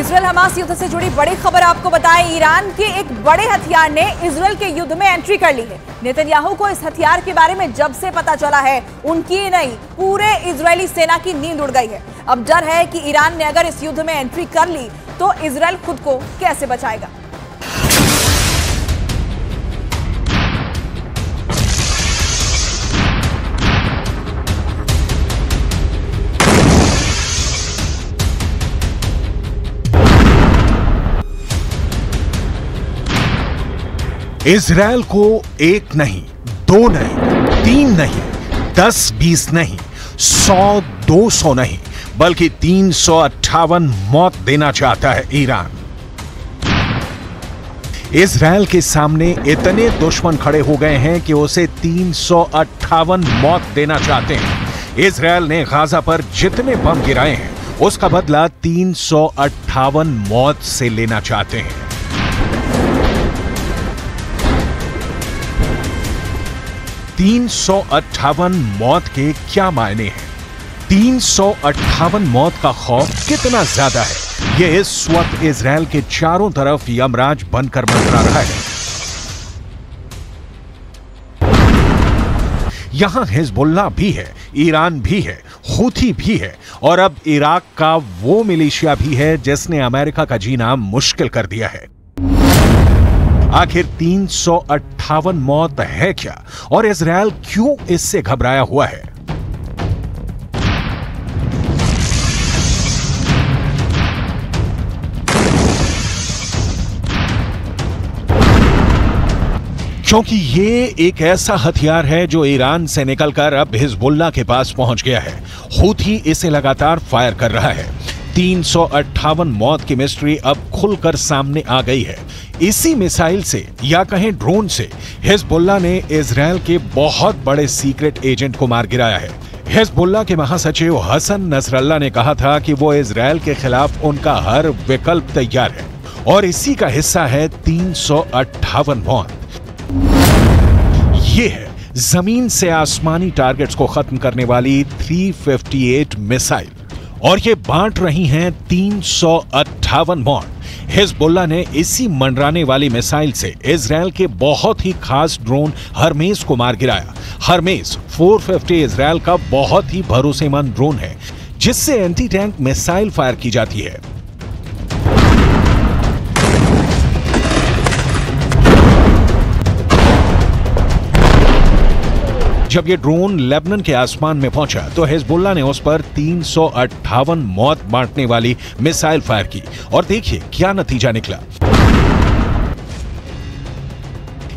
Israel Hamas युद्ध से जुड़ी बड़ी खबर आपको बताएं। ईरान के एक बड़े हथियार ने इजरायल के युद्ध में एंट्री कर ली है। नेतन्याहू को इस हथियार के बारे में जब से पता चला है, उनकी नहीं पूरे इजरायली सेना की नींद उड़ गई है। अब डर है कि ईरान ने अगर इस युद्ध में एंट्री कर ली तो इजरायल खुद को कैसे बचाएगा। इजरायल को एक नहीं, दो नहीं, तीन नहीं, 10-20 नहीं, 100-200 नहीं, बल्कि 358 मौत देना चाहता है ईरान। इजरायल के सामने इतने दुश्मन खड़े हो गए हैं कि उसे 358 मौत देना चाहते हैं। इजरायल ने गाजा पर जितने बम गिराए हैं, उसका बदला 358 मौत से लेना चाहते हैं। 358 मौत के क्या मायने हैं? 358 मौत का खौफ कितना ज्यादा है, यह इस वक्त इजरायल के चारों तरफ यमराज बनकर मंडरा रहा है। यहां हिजबुल्लाह भी है, ईरान भी है, हूथी भी है और अब इराक का वो मिलिशिया भी है जिसने अमेरिका का जीना मुश्किल कर दिया है। आखिर 358 मौत है क्या और इजरायल क्यों इससे घबराया हुआ है? क्योंकि ये एक ऐसा हथियार है जो ईरान से निकलकर अब हिजबुल्लाह के पास पहुंच गया है। हूथी इसे लगातार फायर कर रहा है। 358 मौत की मिस्ट्री अब खुलकर सामने आ गई है। इसी मिसाइल से या कहें ड्रोन से हिजबुल्लाह ने इजरायल के बहुत बड़े सीक्रेट एजेंट को मार गिराया है। हिजबुल्लाह के महासचिव हसन नसरल्लाह ने कहा था कि वो इजरायल के खिलाफ उनका हर विकल्प तैयार है और इसी का हिस्सा है 358 मौत। ये है जमीन से आसमानी टारगेट्स को खत्म करने वाली 358 मिसाइल और ये बांट रही हैं 358 मौत। हिजबुल्लाह ने इसी मंडराने वाली मिसाइल से इजरायल के बहुत ही खास ड्रोन हरमेस को मार गिराया। हरमेस 450 इजरायल का बहुत ही भरोसेमंद ड्रोन है जिससे एंटी टैंक मिसाइल फायर की जाती है। जब ये ड्रोन लेबनान के आसमान में पहुंचा तो हिजबुल्लाह ने उस पर 358 मौत बांटने वाली मिसाइल फायर की और देखिए क्या नतीजा निकला।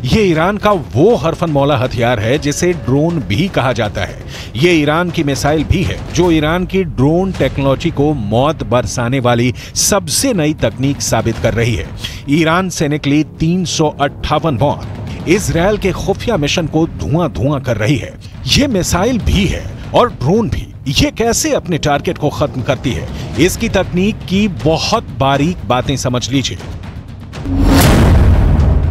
ये ईरान का वो हरफन मौला हथियार है जिसे ड्रोन भी कहा जाता है। ये ईरान की मिसाइल भी है जो ईरान की ड्रोन टेक्नोलॉजी को मौत बरसाने वाली सबसे नई तकनीक साबित कर रही है। ईरान से निकली 358 मौत इजरायल के खुफिया मिशन को धुआं धुआं कर रही है। ये मिसाइल भी है और ड्रोन भी। ये कैसे अपने टारगेट को खत्म करती है, इसकी तकनीक की बहुत बारीक बातें समझ लीजिए।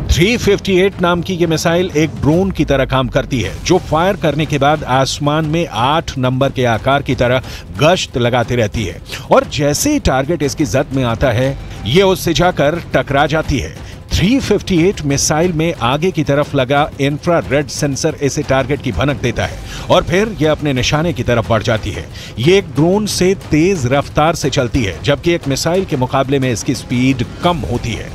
358 नाम की ये मिसाइल एक ड्रोन की तरह काम करती है जो फायर करने के बाद आसमान में 8 नंबर के आकार की तरह गश्त लगाती रहती है और जैसे ही टारगेट इसकी जद में आता है ये उससे जाकर टकरा जाती है। 358 मिसाइल में आगे की तरफ लगा इंफ्रारेड सेंसर इसे टारगेट की भनक देता है और फिर यह अपने निशाने की तरफ बढ़ जाती है। ये एक ड्रोन से तेज रफ्तार से चलती है जबकि एक मिसाइल के मुकाबले में इसकी स्पीड कम होती है।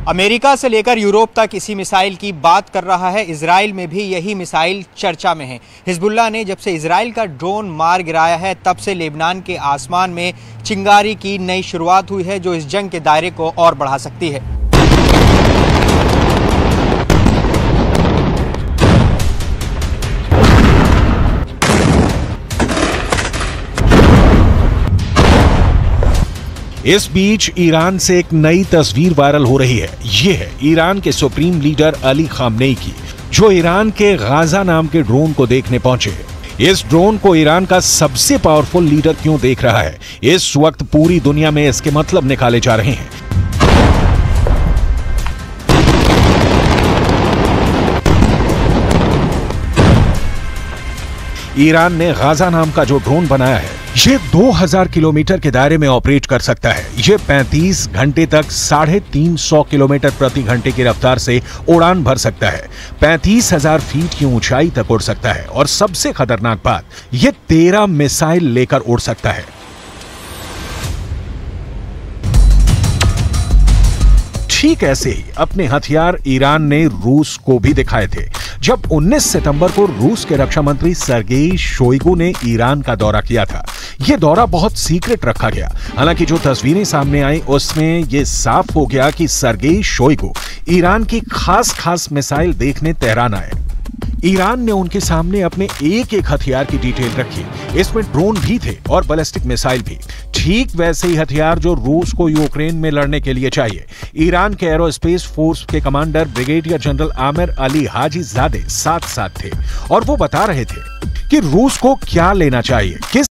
अमेरिका से लेकर यूरोप तक इसी मिसाइल की बात कर रहा है। इजराइल में भी यही मिसाइल चर्चा में है। हिजबुल्लाह ने जब से इजराइल का ड्रोन मार गिराया है तब से लेबनान के आसमान में चिंगारी की नई शुरुआत हुई है जो इस जंग के दायरे को और बढ़ा सकती है। इस बीच ईरान से एक नई तस्वीर वायरल हो रही है। ये है ईरान के सुप्रीम लीडर अली खामनेई की, जो ईरान के गाजा नाम के ड्रोन को देखने पहुंचे। इस ड्रोन को ईरान का सबसे पावरफुल लीडर क्यों देख रहा है, इस वक्त पूरी दुनिया में इसके मतलब निकाले जा रहे हैं। ईरान ने गाजा नाम का जो ड्रोन बनाया है, ये 2000 किलोमीटर के दायरे में ऑपरेट कर सकता है। ये 35 घंटे तक 350 किलोमीटर प्रति घंटे की रफ्तार से उड़ान भर सकता है, 35,000 फीट की ऊंचाई तक उड़ सकता है और सबसे खतरनाक बात, ये 13 मिसाइल लेकर उड़ सकता है। ठीक ऐसे ही अपने हथियार ईरान ने रूस को भी दिखाए थे। जब 19 सितंबर को रूस के रक्षा मंत्री सर्गेई शोइगु ने ईरान का दौरा किया था। यह दौरा बहुत सीक्रेट रखा गया। हालांकि जो तस्वीरें सामने आई उसमें यह साफ हो गया कि सर्गेई शोइगु ईरान की खास मिसाइल देखने तेहरान आए। ईरान ने उनके सामने अपने एक हथियार की डिटेल रखी। इसमें ड्रोन भी थे और बैलिस्टिक मिसाइल भी, ठीक वैसे ही हथियार जो रूस को यूक्रेन में लड़ने के लिए चाहिए। ईरान के एरोस्पेस फोर्स के commander brigadier general Amir Ali Hajizadeh साथ थे और वो बता रहे थे कि रूस को क्या लेना चाहिए, किस